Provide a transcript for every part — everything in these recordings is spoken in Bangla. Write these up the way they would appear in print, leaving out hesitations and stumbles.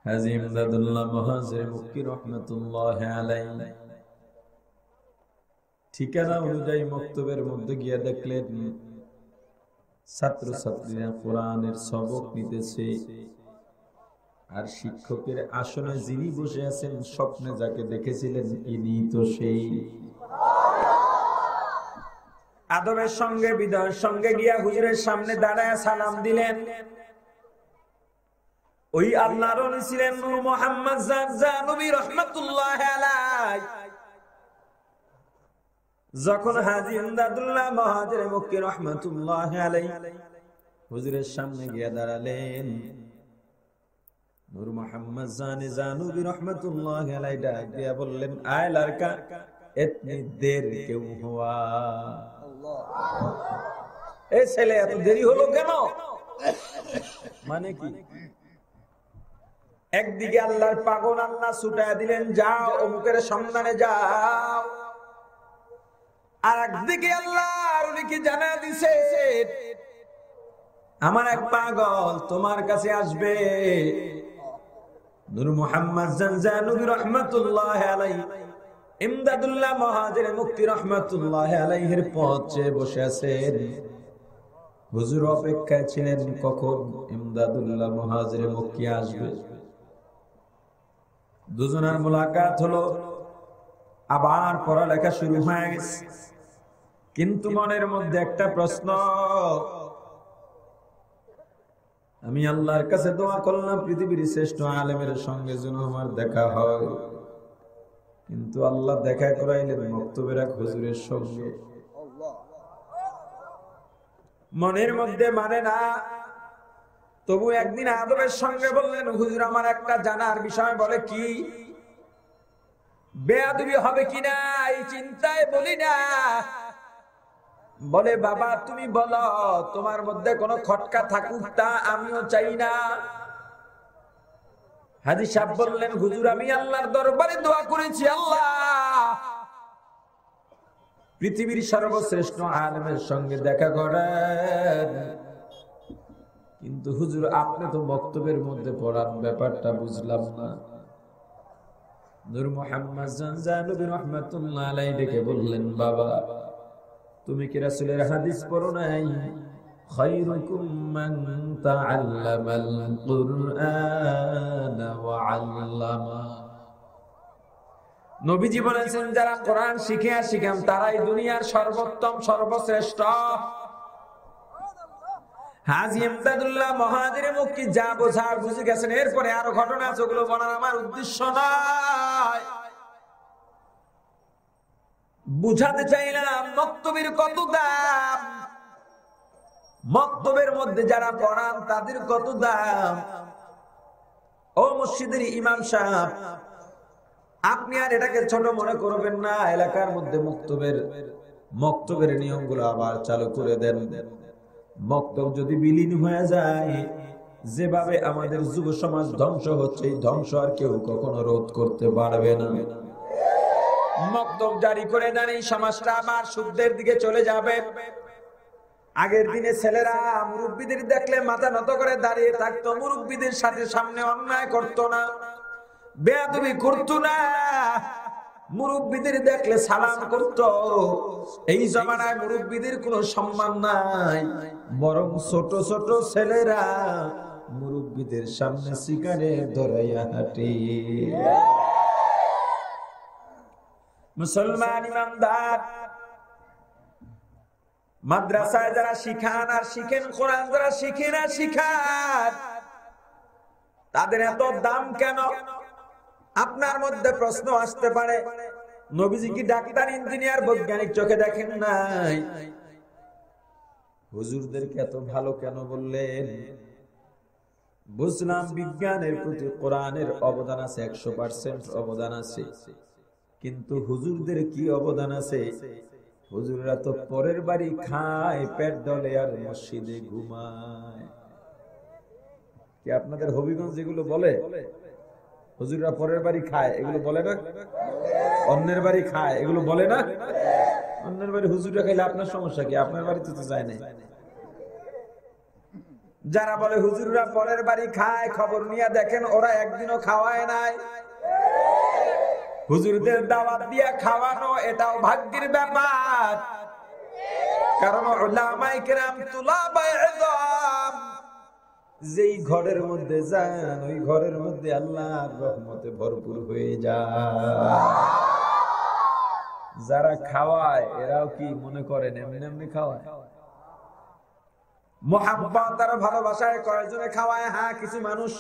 হাজী ইমদাদুল্লাহ মুহাজির মুক্তি রহমাতুল্লাহ আলাইহি ঠিকানা অনুযায়ী মক্তবের মধ্যে গিয়ে দেখলেন ছাত্র ছাত্রীরা কোরআনের সবক নিতেছে, আর শিক্ষকের আসনে যিনি বসে আছেন স্বপ্নে যাকে দেখেছিলেন ইনি তো সেই। আদবের সঙ্গে বিনয়ের সঙ্গে গিয়া হুজুরের সামনে দাঁড়ায় সালাম দিলেন। ওই আল্লাহর ওলি ছিলেন নূর মুহাম্মদ জানজানবী রাহমাতুল্লাহ আলাইহি। যখন হাজী ইমদাদুল্লাহ মুহাজির মুক্তি রহমাতুল্লাহ আলাইহি হুজুরের সামনে গিয়া দাঁড়ালেন, নূর মুহাম্মদ জানজানবী রাহমাতুল্লাহ আলাইহি ডাক দিয়া বললেন, আয় লড়কা ইতনি দের কিউ হুয়া? এই ছেলে এত দেরি হলো কেন? মানে কি? একদিকে আল্লাহর পাগল আল্লাহ ছুটায় দিলেন, যাও অমুকের সন্ধানে যাও, আর একদিকে আল্লাহর ওলিকে জানা দিছে আমার এক পাগল তোমার কাছে আসবে। নূর মুহাম্মদ জানজানবী রাহমাতুল্লাহ আলাইহি ইমদাদুল্লাহ মুহাজির মুক্তি রহমাতুল্লাহ আলাইহির পথে বসে আছেন। হুজুর অপেক্ষায় ছিলেন কখন ইমদাদুল্লাহ মুহাজির মুক্তি আসবে। দুজনের মোলাকাত হলো, আবার পড়ালেখা শুরু হয়ে গেছে। কিন্তু মনের মধ্যে একটা প্রশ্ন, আমি আল্লাহর কাছে দোয়া করলাম পৃথিবীর শ্রেষ্ঠ আলেমের সঙ্গে যেন আমার দেখা হয়, কিন্তু আল্লাহ দেখা করাইলেন মক্তবের এক হুজুরের সঙ্গে। মনের মধ্যে মানে না, তবু একদিন আদবের সঙ্গে বললেন, হুজুর আমার একটা জানার বিষয়। বলে কি? বেয়াদবি হবে কিনা এই চিন্তায় বলি না। বলে বাবা তুমি বলো, তোমার মধ্যে কোনো খটকা থাকুক তা আমিও চাই না। হাজী সাহেব বললেন, হুজুর আমি আল্লাহর দরবারে দোয়া করেছি, আল্লাহ পৃথিবীর সর্বশ্রেষ্ঠ আলেমের সঙ্গে দেখা করেন, কিন্তু হুজুর আপনি তো বক্তব্যের মধ্যে পড়ার ব্যাপারটা বুঝলাম না। নূর মুহাম্মদ জানজানবী রাহমাতুল্লাহ আলাইহি ডেকে বললেন, বাবা তুমি কি রাসূলের হাদিস পড়ো নাই? খায়রুকুম মান তাআল্লামাল কুরআন ওয়া আল্লামা। নবীজি বলেছেন যারা কোরআন শিখে আর শিখান তারাই দুনিয়ার সর্বোত্তম সর্বশ্রেষ্ঠ। হাজী ইমদাদুল্লাহ মুহাজির মুক্তি যা বোঝার বুঝে গেছেন। এরপরে আরো ঘটনা আছে, ওগুলো বলার আমার উদ্দেশ্য নয়। বুঝাতে চাইলাম মক্তবের কত দাম, মক্তবের মধ্যে যারা পড়ান তাদের কত দাম। ও মসজিদের ইমাম সাহেব, আপনি আর এটাকে ছোট মনে করবেন না। এলাকার মধ্যে মক্তবের নিয়মগুলো আবার চালু করে দেন। মক্তব যদি বিলীন হয়ে যায়, যেভাবে আমাদের যুব সমাজ ধ্বংস হচ্ছে, এই ধ্বংস আর কেউ কখনো রোধ করতে পারবে না। মক্তব জারি করে দেন, এই সমাজটা আবার সুদের দিকে চলে যাবে। আগের দিনে ছেলেরা মুরব্বীদের দেখলে মাথা নত করে দাঁড়িয়ে থাকতো, মুরব্বীদের সাথে সামনে অন্যায় করতো না, বেয়াদবি করতো না, মুরব্বীদের দেখলে সালাম করতো। এই জমানায় মুরব্বীদের কোনো সম্মান নাই, বরং ছোট ছোট ছেলেরা মুরব্বীদের সামনে সিগারেট ধরাইয়া হাঁটে। মুসলমান ইমানদার মাদ্রাসায় যারা শিখান আর শিখেন, কোরআন যারা শিখেন আর শিখান, তাদের এত দাম কেন? আপনার মধ্যে প্রশ্ন আসতে পারে, নবীজি কি ডাক্তার, ইঞ্জিনিয়ার, বৈজ্ঞানিক চোখে দেখেন নাই? হুজুরদেরকে এত ভালো কেন বললেন? বুঝলাম বিজ্ঞানের প্রতি কোরআনের অবদান আছে, 100% অবদান আছে, কিন্তু হুজুরদের কি অবদান আছে? হুজুররা তো পরের বাড়ি খায়, পেট ডলে আর মসজিদে ঘুমায়। কি আপনাদের হবিগঞ্জ যেগুলো বলে হুজুররা পরের বাড়ি খায়, এগুলো বলে না? অন্যের বাড়ি খায়, এগুলো বলে না? অন্যের বাড়ি হুজুররা খাইলে আপনার সমস্যা কি? আপনার বাড়িতে তো যায় না। যারা বলে হুজুররা পরের বাড়ি খায়, খবর নিয়ে দেখেন ওরা একদিনও খাওয়ায় নাই। হুজুরদের দাওয়াত দিয়া খাওয়ানো এটাও ভাগ্যের ব্যাপার, কারণ উলামায়ে কেরাম তুলাবায়ে ইলম যেই ঘরের মধ্যে যান ওই ঘরের মধ্যে আল্লাহর রহমতে ভরপুর হয়ে যায়। যারা খাওয়ায় এরাও কি মনে করেন এমনি এমনি খাওয়ায়? মোহাব্বত আর ভালোবাসায় কয়জনে খাওয়ায়? হ্যাঁ, কিছু মানুষ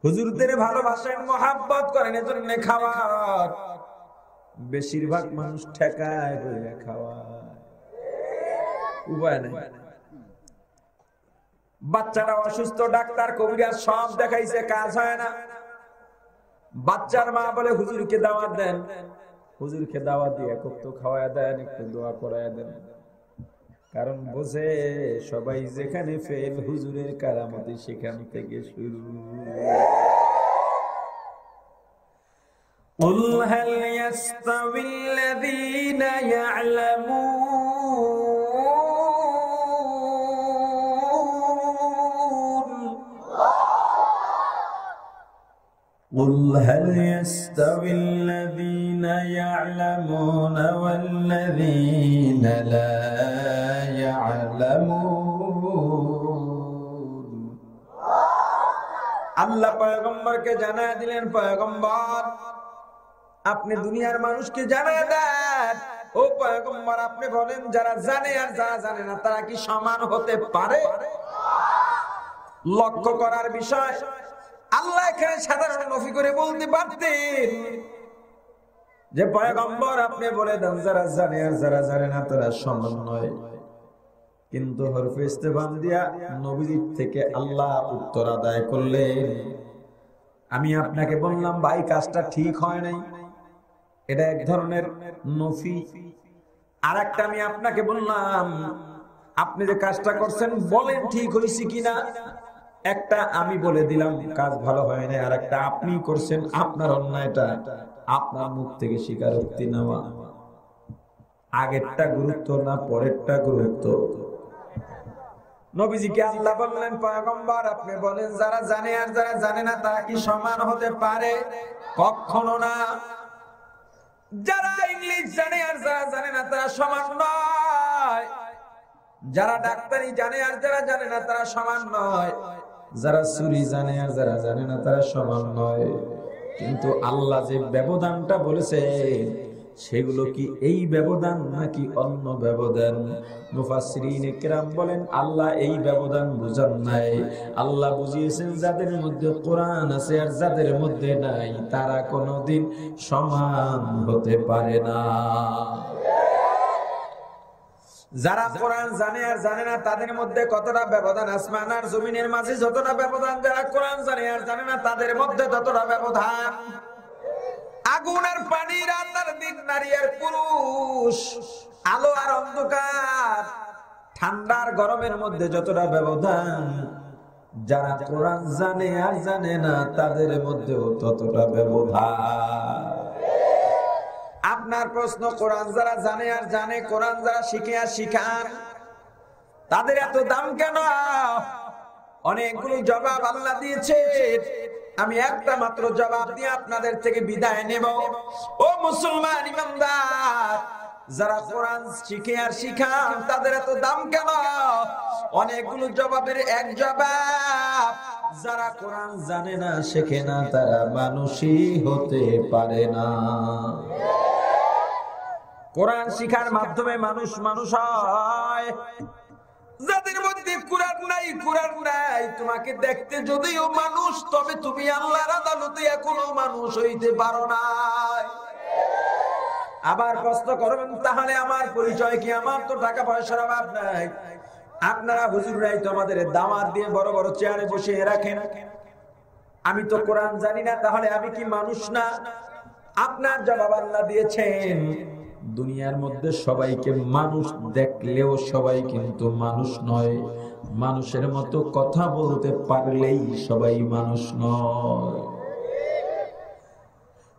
হুজুরদের ভালোবাসেন, মোহাব্বত করেন, এজন্য খাওয়ার। বেশিরভাগ মানুষ ঠেকায় বলে খাওয়ায়, উপায় নেই। বাচ্চারা অসুস্থ, ডাক্তার কবিরাজ সব দেখাইছে, কাজ হয় না। বাচ্চার মা বলে হুজুরকে দাওয়াত দেন, হুজুরকে দাওয়াত দিয়ে একটু খাওয়ায় দেন, একটু দোয়া করায় দেন। কারণ বোঝে সবাই যেখানে ফেল, হুজুরের কারামতি সেখান থেকে শুরু। قُلْ هَلْ يَسْتَوِي الَّذِينَ يَعْلَمُونَ قُلْ هَلْ يَسْتَوِي الَّذِينَ يَعْلَمُونَ وَالَّذِينَ لَا يَعْلَمُونَ আল্লাহ পয়গম্বরকে জানায় দিলেন, পয়গম্বর আপনি দুনিয়ার মানুষকে জানায় দেন, ও পয়গম্বর আপনি বলেন যারা জানে আর যারা জানে না তারা কি সমান হতে পারে? লক্ষ্য করার বিষয়, আল্লাহ এখানে সাধারণ নফি করে বলতে পারতেন যে পয়গম্বর আপনি বলে দেন যারা জানে আর যারা জানে না তারা সমান নয়, কিন্তু হরফে ইস্তেফাম দিয়া নবীর থেকে আল্লাহ উত্তর আদায় করলেন, আমি আপনাকে বললাম ভাই কাজটা ঠিক হয় নাই, এটা এক ধরনের নফি। আর একটা আমি আপনাকে বললাম আপনি যে কাজটা করছেন বলেন ঠিক হয়েছে কিনা। একটা আমি বলে দিলাম কাজ ভালো হয় না, আর একটা আপনি করছেন, আপনার অন্যায়টা আপনার মুখ থেকে স্বীকারোক্তি নেওয়া। আগেরটা গুরুত্ব না পরেরটা গুরুত্ব? নবীজিকে আল্লাহ বললেন পয়গম্বর আপনি বলেন যারা জানে আর যারা জানে না তারা কি সমান হতে পারে? কখনো না। যারা ইংলিশ জানে আর যারা জানে না তারা সমান নয়, যারা ডাক্তারি জানে আর যারা জানে না তারা সমান নয়, যারা চুরি জানে আর যারা জানে না তারা সমান নয়। কিন্তু আল্লাহ যে ব্যবধানটা বলেছেন সেগুলো কি এই ব্যবধান নাকি অন্য ব্যবধান? মুফাসসিরিন ইকরাম বলেন আল্লাহ এই ব্যবধান বুঝান নাই, আল্লাহ বুঝিয়েছেন যাদের মধ্যে কোরআন আছে আর যাদের মধ্যে নাই তারা কোনোদিন সমান হতে পারে না। যারা কোরআন জানে আর জানে না তাদের মধ্যে কতটা ব্যবধান, আসমান আর জমিনের মাঝে যতটা ব্যবধান, যারা কোরআন জানে আর জানে না তাদের মধ্যে ততটা ব্যবধান। আগুন আর পানি, রাত আর দিন, নারী আর পুরুষ, আলো আর অন্ধকার, ঠান্ডা আর গরমের মধ্যে যতটা ব্যবধান, যারা কোরআন জানে আর জানে না তাদের মধ্যেও ততটা ব্যবধান। আপনার প্রশ্ন, কোরআন যারা জানে আর জানে, কোরআন যারা শিখে আর শিখান, তাদের এত দাম কেন? অনেকগুলো জবাব আল্লাহ দিয়েছে, আমি একটা মাত্র জবাব দিয়ে আপনাদের থেকে বিদায় নেব। ও মুসলমান ইমানদার, যারা কোরআন শিখে আর শিখান তাদের এত দাম কেন? অনেকগুলো জবাবের এক জবাব, যারা কোরআন জানে না শেখে না তারা মানুষই হতে পারে না। কোরআন শিখার মাধ্যমে মানুষ মানুষ হয়। যাদের মধ্যে কোরআন নাই, কোরআন নাই, তোমাকে দেখতে যদিও মানুষ, তবে তুমি আল্লাহর আদালতে এখনো মানুষ হইতে পারো না। আবার প্রশ্ন করবেন তাহলে আমার পরিচয় কি? আমার তো টাকা পয়সার অভাব নাই, আপনারা হুজুররাই তো আমাদের দাওয়াত দিয়ে বড় বড় চেয়ারে বসিয়ে রাখেন, আমি তো কোরআন জানি না, তাহলে আমি কি মানুষ না? আপনার জবাব আল্লাহ দিয়েছেন, দুনিয়ার মধ্যে সবাইকে মানুষ দেখলেও সবাই কিন্তু মানুষ নয়। মানুষের মতো কথা বলতে পারলেই সবাই মানুষ নয়।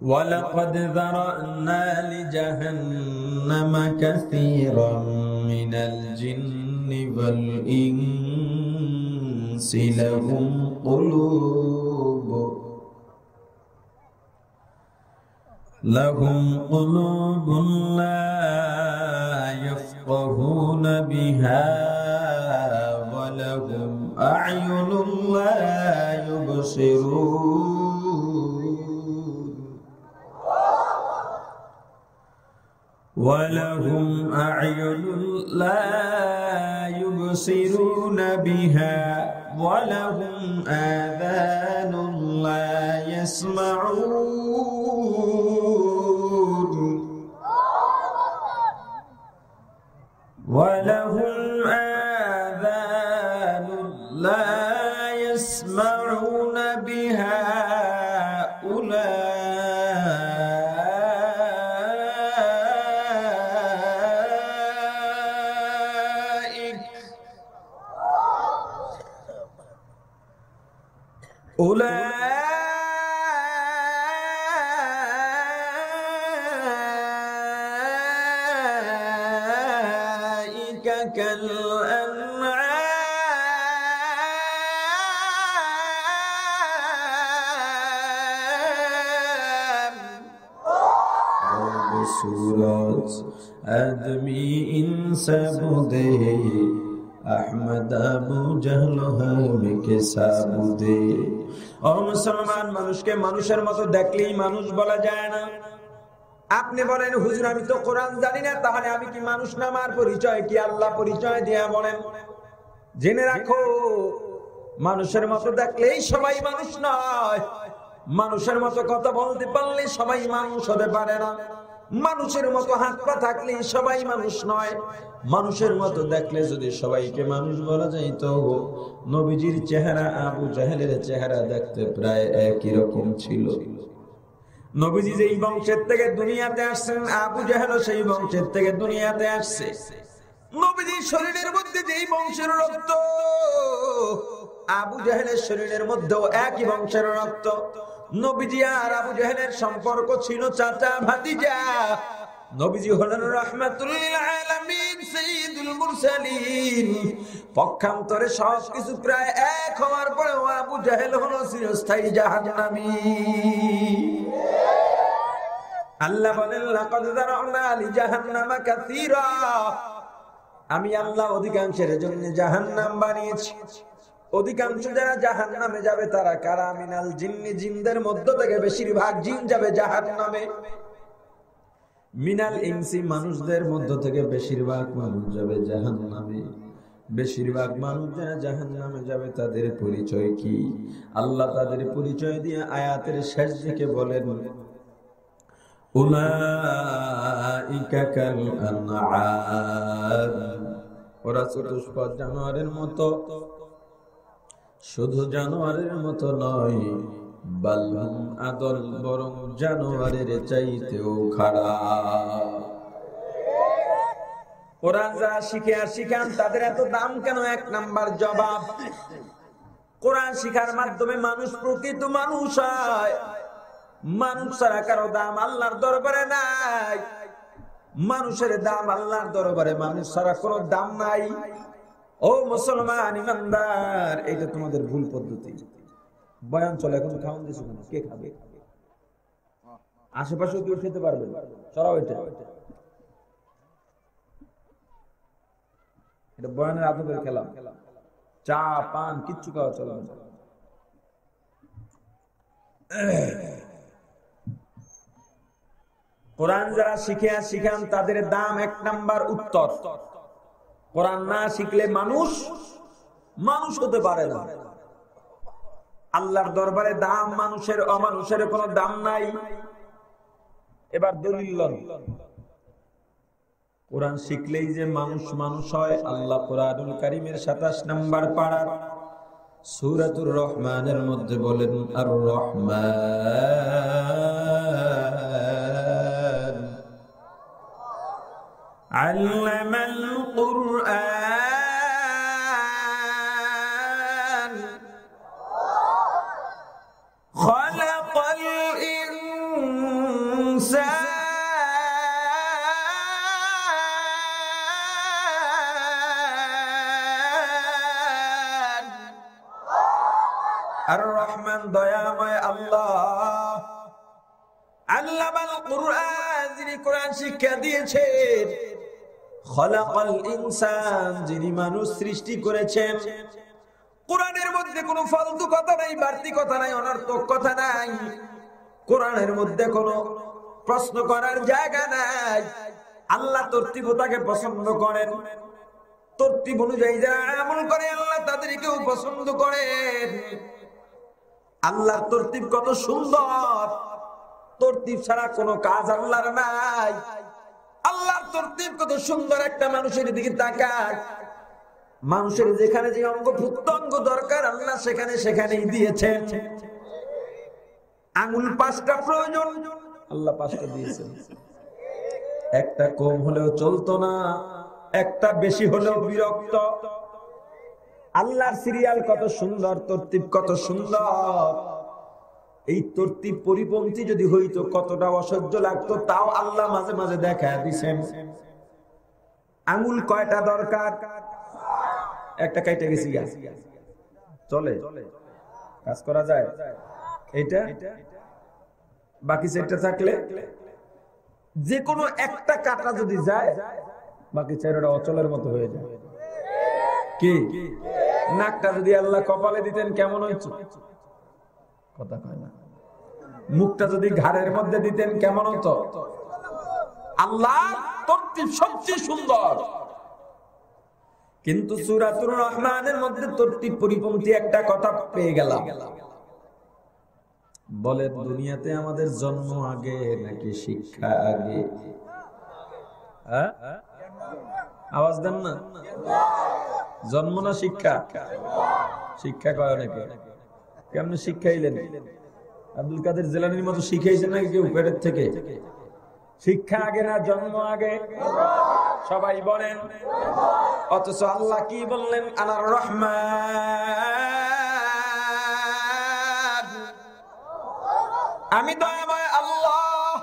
ওয়ালাকাদ যারানা লিজাহান্নামা কাসীরাম মিনাল জিন্নি ওয়াল ইনস الإنس لهم قلوب لا يفقهون بها ولهم أعين لا يبصرون ولهم أعين لا يبصرون بها ولهم آذان لا يسمعون ولهم آذان لا يسمعون بها أولئك كالأنعام सूरज आदमी इंसान दे अहमद अबू जहल हम के साबुदे और मुसलमान মানুষকে মানুষের মতো দেখলেই মানুষ বলা যায় না। আপনি বলেন হুজুর আমি তো কোরআন জানি না, তাহলে আমি কি মানুষ না? আমার পরিচয় কি আল্লাহ পরিচয় দিয়া বলেন। জেনে রাখো মানুষের মতো দেখলেই সবাই মানুষ নয়, মানুষের মতো কথা বলতে পারলে সবাই মানুষ হতে পারে না, মানুষের মতো হাত পা থাকলে সবাই মানুষ নয়। মানুষের মতো দেখলে যদি সবাইকে মানুষ বলা যায়, তো নবীজির চেহারা আবু জাহেলের চেহারা দেখতে প্রায় একই রকম ছিল। নবীজি যেই বংশের থেকে দুনিয়াতে আসছেন, আবু জাহেল সেই বংশের থেকে দুনিয়াতে আসছে। নবীজির শরীরের মধ্যে যেই বংশের রক্ত, আবু জাহেলের শরীরের মধ্যেও একই বংশের রক্ত। নবীজি আর আবু জাহেলের সম্পর্ক ছিল চাচা ভাতিজা। নবীজি হলেন রাহমাতুল লিল আলামিন, সাইয়্যিদুল মুরসালিন। পক্ষান্তরে সবকিছু প্রায় এক হওয়ার পরে আবু জাহেল হলো চিরস্থায়ী জাহান্নামী। আল্লাহ বলেন লাকাদ যারানা লি জাহান্নামা কাসীরা, আমি আল্লাহ অধিকাংশের জন্য জাহান্নাম বানিয়েছি। অধিকাংশ যারা জাহান্নামে যাবে তারা কারা? মিনাল জিন্নি, জিনদের মধ্য থেকে বেশিরভাগ জিন যাবে জাহান্নামে। মিনাল ইনসি, মানুষদের মধ্য থেকে বেশিরভাগ মানুষ যাবে জাহান্নামে। বেশিরভাগ মানুষ যারা জাহান্নামে যাবে তাদের পরিচয় কি? আল্লাহ তাদের পরিচয় দিয়ে আয়াতের শেষ দিকে বলেন উলাইকা কাল আনআম, ওরা চতুষ্পদ জানোয়ারের মতো। শুধু জানোয়ারের মতো নয়, বালহুম আদল, বরং জানোয়ারের চাইতেও খারাপ। কোরআন যারা শিখে আর শিখান তাদের এত দাম কেন? এক নাম্বার জবাব, কোরআন শিখার মাধ্যমে মানুষ প্রকৃত মানুষ হয়। মানুষ ছাড়া কারো দাম আল্লাহর দরবারে নাই। মানুষের দাম আল্লাহর দরবারে, মানুষ ছাড়া কোনো দাম নাই। ও মুসলমান ইমানদার, এইটা তোমাদের ভুল পদ্ধতি। বয়ান চলে, এখন খাওয়ান দিয়েছে, কে খাবে? আশেপাশে কেউ খেতে পারবে? সরাও এটা, এটা বয়ানের আদবের খেলা। চা পান কিচ্ছু খাওয়া চলবে না। কোরআন যারা শিখে আর শিখান তাদের দাম এক নাম্বার উত্তর। কোরআন না শিখলে মানুষ মানুষ হতে পারে না। আল্লাহর দরবারে দাম মানুষের অমানুষের কোনো দাম নাই। এবার দলিল, কোরআন শিখলেই যে মানুষ মানুষ হয়। আল্লাহ কোরআনুল কারীমের ২৭ নম্বর পারা সূরাতুর রহমানের মধ্যে বলেন আর রহমান আল্লামাল কুরআন খালাকাল ইনসান রহমান দয়াময় আল্লাহ, আল্লামাল কুরআন, যিনি কোরআন শিক্ষা দিয়েছেন, খলাকাল ইনসান, যিনি মানুষ সৃষ্টি করেছেন। কোরআনের মধ্যে কোনো ফালতু কথা নাই, বাড়তি কথা নাই, অনর্থক কথা নাই। কোরআনের মধ্যে কোনো প্রশ্ন করার জায়গা নাই। আল্লাহ তরতিবতাকে পছন্দ করেন, তরতিব অনুযায়ী যারা আমল করে আল্লাহ তাদেরকেও পছন্দ করেন। আল্লাহর তরতিব কত সুন্দর, তরতিব ছাড়া কোনো কাজ আল্লাহর নাই। আল্লাহর তরতিব কত সুন্দর, একটা মানুষের দিকে তাকান, মানুষের যেখানে যে অঙ্গ প্রত্যঙ্গ দরকার আল্লাহ সেখানে সেখানেই দিয়েছেন। আঙুল 5টা প্রয়োজন, আল্লাহ 5টা দিয়েছেন। একটা কম হলেও চলতো না, একটা বেশি হলেও বিরক্ত। আল্লাহর সিরিয়াল কত সুন্দর, তরতিব কত সুন্দর। এই তরতিব পরিপন্থী যদি হইতো কতটা অসহ্য লাগতো, তাও আল্লাহ মাঝে মাঝে দেখা দিছেন। আঙুল কয়টা দরকার? একটা কাইটা গেছি, চলে কাজ করা যায়। এটা বাকি 4টা থাকলে যে কোনো একটা কাটা যদি যায়, বাকি 4টা অচলের মতো হয়ে যায়। কি নাকটা যদি আল্লাহ কপালে দিতেন কেমন হইতো? কথা কয় না। মুখটা যদি ঘাড়ের মধ্যে দিতেন কেমন হতো? আল্লাহ তরতিব সবচেয়ে সুন্দর। কিন্তু সূরাতুর রহমানের মধ্যে তরতিব পরিপন্থী একটা কথা পেয়ে গেলাম। বলে দুনিয়াতে আমাদের জন্ম আগে নাকি শিক্ষা আগে? আওয়াজ দেন না। জন্ম না শিক্ষা? শিক্ষা কয় অনেকে। কেমনে শিক্ষাইলেন? আব্দুল কাদের জিলানীর মতো শিখাইছেন নাকি কেউ পেটের থেকে? শিক্ষা আগে না জন্ম আগে? সবাই বলেন। অথচ আল্লাহ কি বললেন? আনার রহমান, আমি দয়াময় আল্লাহ,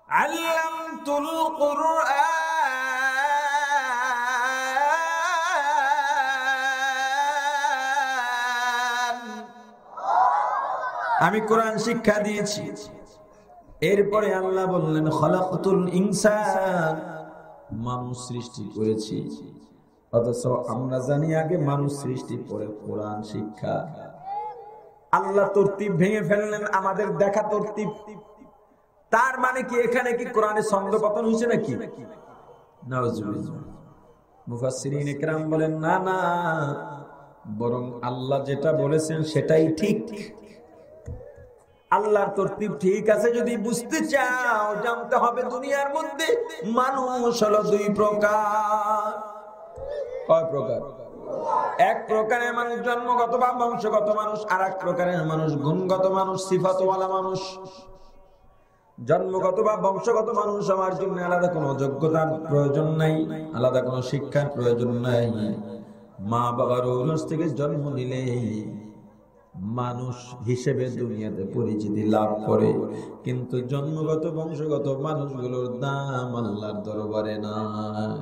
আল্লামতুল কুরআন, আমি কোরআন শিক্ষা দিয়েছি। এরপরে আল্লাহ বললেন খলাকতুল ইনসান, মানুষ সৃষ্টি করেছি। অথচ আমরা জানি আগে মানুষ সৃষ্টি, পরে কোরআন শিক্ষা। আল্লাহ তরতিব ভেঙে ফেললেন, আমাদের দেখা তরতিব। তার মানে কি এখানে কি কোরআনের ছন্দপতন হয়েছে নাকি? নাউজুবিল্লাহ। মুফাসসিরিন ইকরাম বলেন না না, বরং আল্লাহ যেটা বলেছেন সেটাই ঠিক। আল্লাহর তরতিব ঠিক আছে যদি বুঝতে চাও, জানতে হবে দুনিয়ার মধ্যে মানুষ হলো 2 প্রকার। কয় প্রকার? এক প্রকারের মানুষ জন্মগত বা বংশগত মানুষ, আর এক প্রকারের মানুষ গুণগত মানুষ, সিফাতওয়ালা মানুষ। জন্মগত বা বংশগত মানুষ আমার জন্য আলাদা কোনো যোগ্যতার প্রয়োজন নাই, আলাদা কোনো শিক্ষার প্রয়োজন নাই। মা বাবার ঔরস থেকে জন্ম নিলে মানুষ হিসেবে দুনিয়াতে পরিচিতি লাভ করে। কিন্তু জন্মগত বংশগত মানুষগুলোর দাম আল্লাহর দরবারে নাই।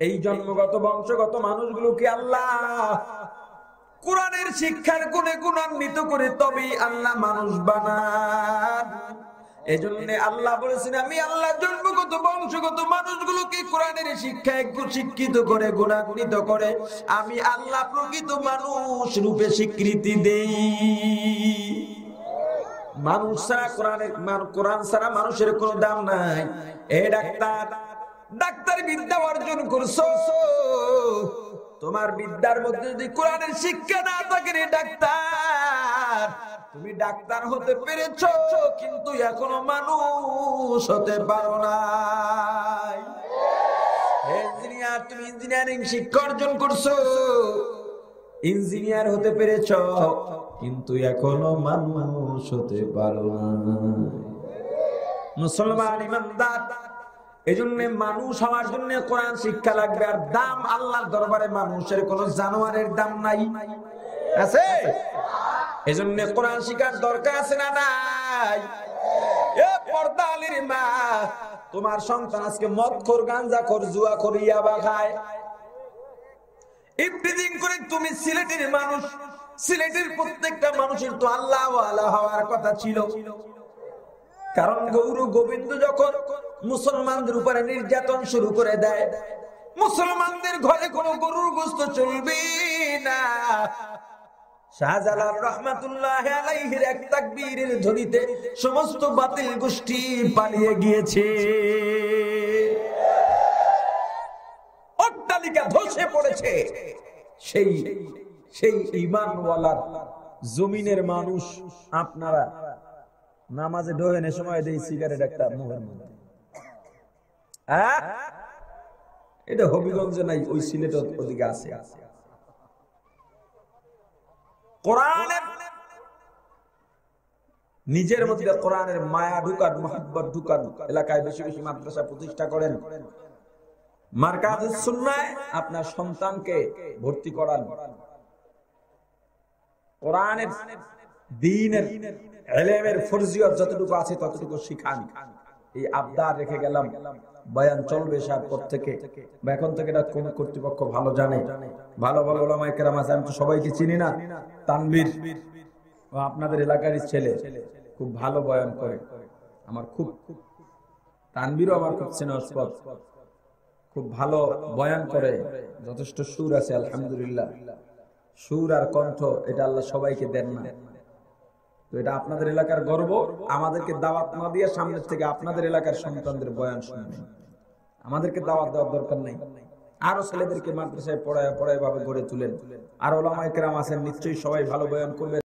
এই জন্মগত বংশগত মানুষগুলোকে আল্লাহ কোরআনের শিক্ষার গুণে গুণান্বিত করে তবেই আল্লাহ মানুষ বানান। এজন্য আল্লাহ বলেছেন, আমি আল্লাহ জন্মগত বংশগত মানুষগুলোকে কোরআনের শিক্ষায় শিক্ষিত করে গুণান্বিত করে আমি আল্লাহ প্রকৃত মানুষ রূপে স্বীকৃতি দেই। মানুষ ছাড়া কোরআন ছাড়া মানুষের কোনো দাম নাই। এ ডাক্তার বিদ্যা অর্জন করছো, তোমার বিদ্যার মধ্যে যদি কোরআনের শিক্ষা না থাকে রে ডাক্তার, তুমি ডাক্তার হতে পেরেছো কিন্তু এখনো মানুষ হতে পারো নাই। ইঞ্জিনিয়ার, তুমি ইঞ্জিনিয়ারিং শিক্ষা অর্জন করছো, ইঞ্জিনিয়ার হতে পেরেছো কিন্তু এখনো মানুষ হতে পারো না। মুসলমান ইমানদার, এজন্য মানুষ হওয়ার জন্য কোরআন শিক্ষা লাগবে। আর দাম আল্লাহর দরবারে মানুষের কোন জানোয়ারের দাম নাই, আছে? এজন্য কোরআন শিক্ষার দরকার আছে না নাই? এ পর্দালির মা, তোমার সন্তান আজকে মদখোর, গাঞ্জাখোর, জুয়াখোর, ইয়াবা খায়, ইফতিজিং করে। তুমি সিলেটের মানুষ, সিলেটের প্রত্যেকটা মানুষের তো আল্লাহ ওয়ালা হওয়ার কথা ছিল, কারণ গৌর গোবিন্দ যখন মুসলমানদের উপরে নির্যাতন শুরু করে দেয়, মুসলমানদের ঘরে কোনো গরুর গোশত চলবে না। শাহজালাল রহমাতুল্লাহ আলাইহির এক তাকবীরের ধ্বনিতে সমস্ত বাতিল গোষ্ঠী পালিয়ে গিয়েছে, অট্টালিকা ধসে পড়েছে। সেই সেই ঈমানওয়ালার জমিনের মানুষ আপনারা নামাজে ঢোকেন সময় দেই সিগারেট একটা মুখের মধ্যে, এটা হবিগঞ্জে নাই, ওই সিলেটের ওদিকে আছে। কোরআনের নিজের মধ্যে কোরআনের মায়া ঢুকান, মুহাব্বত ঢুকান, এলাকায় বেশি বেশি মাদ্রাসা প্রতিষ্ঠা করেন, মারকাজুস সুন্নাহ আপনার সন্তানকে ভর্তি করান, কোরআনের দ্বীনের ইলমের ফরজিয়ত যতটুকু আছে ততটুকু শিখান। এই আবদার রেখে গেলাম, বয়ান চলবে সারপর থেকে বা এখন থেকে, এটা কোন কর্তৃপক্ষ ভালো জানে, ভালো ভালো উলামায়ে কেরাম আছে, আমি তো সবাইকে চিনি না। তানভীর ও আপনাদের এলাকারই ছেলে, খুব ভালো বয়ান করে, আমার খুব, তানভীরও আমার খুব স্নেহস্পদ, খুব ভালো বয়ান করে, যথেষ্ট সুর আছে আলহামদুলিল্লাহ। সুর আর কণ্ঠ এটা আল্লাহ সবাইকে দেন না, তো এটা আপনাদের এলাকার গর্ব। আমাদেরকে দাওয়াত না দিয়ে সামনের থেকে আপনাদের এলাকার সন্তানদের বয়ান শুনবেন, আমাদেরকে দাওয়াত দেওয়ার দরকার নেই। আরো ছেলেদেরকে মাদ্রাসায় পড়ায় ভাবে গড়ে তুলেন, আর ওলামায়ে কেরাম আছেন নিশ্চয়ই সবাই ভালো বয়ান করবেন।